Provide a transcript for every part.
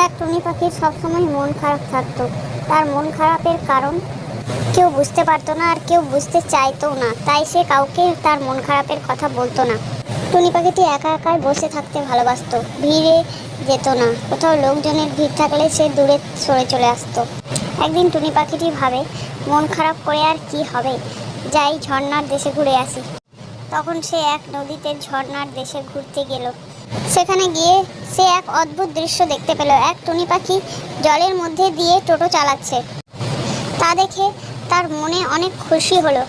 এক টুনি পাখির সবসময় মন খারাপ থাকতো। তার মন খারাপের কারণ কেউ বুঝতে পারতো না, আর কেউ বুঝতে চাইতো না, তাই সে কাউকে তার মন খারাপের কথা বলতো না। টুনি পাখিটি একা একাই বসে থাকতে ভালোবাসতো, ভিড়ে যেত না। কোথাও লোকজনের ভিড় থাকলে সে দূরে সরে চলে আসতো। একদিন টুনি পাখিটি ভাবে, মন খারাপ করে আর কি হবে, যাই ঝর্ণার দেশে ঘুরে আসি। তখন সে এক নদীতে ঝর্ণার দেশে ঘুরতে গেল। সেখানে গিয়ে সে এক অদ্ভুত দৃশ্য দেখতে পেল। এক টুনি পাখি জলের মধ্যে দিয়ে টোটো চালাচ্ছে। তা দেখে তার মনে অনেক খুশি হলো।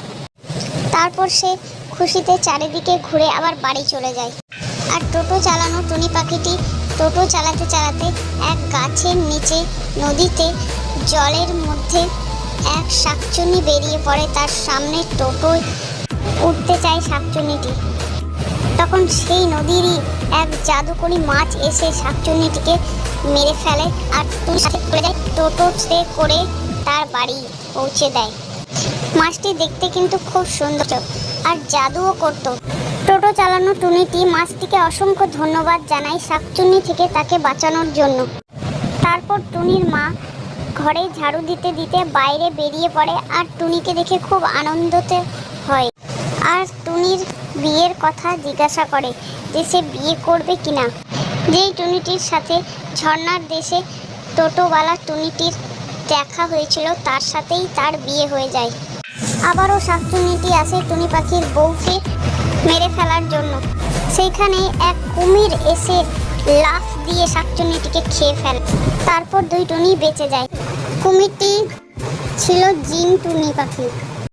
তারপর সে খুশিতে চারিদিকে ঘুরে আবার বাড়ি চলে যায়। আর টোটো চালানো টুনি পাখিটি টোটো চালাতে চালাতে এক গাছের নিচে নদীতে জলের মধ্যে এক শাকচুন্নি বেরিয়ে পড়ে। তার সামনে টোটোয় উঠতে চায় শাকচুন্নিটি। তখন সেই নদীরই এক জাদুকরি মাছ এসে শাকচুন্নিটিকে মেরে ফেলে আর টুনির সাথে চলে যায়। টোটোতে করে তার বাড়ি পৌঁছে দেয়। মাছটি দেখতে কিন্তু খুব সুন্দর আর জাদুও করত। টোটো চালানো টুনিটি মাছটিকে অসংখ্য ধন্যবাদ জানায় শাকচুন্নি থেকে তাকে বাঁচানোর জন্য। তারপর টুনির মা ঘরে ঝাড়ু দিতে দিতে বাইরে বেরিয়ে পড়ে আর টুনিকে দেখে খুব আনন্দিত হয়। আর টুনির বিয়ের কথা জিজ্ঞাসা করে যে সে বিয়ে করবে কিনা। যেই টুনিটির সাথে ঝর্ণার দেশে টোটোওয়ালা টুনিটির দেখা হয়েছিল, তার সাথেই তার বিয়ে হয়ে যায়। আবারও শাকচুন্নিটি আসে টুনি পাখির বউকে মেরে ফেলার জন্য। সেইখানে এক কুমির এসে লাফ দিয়ে শাকচুন্নিটিকে খেয়ে ফেলে। তারপর দুই টুনি বেঁচে যায়। কুমিরটি ছিল জিন টুনি পাখি।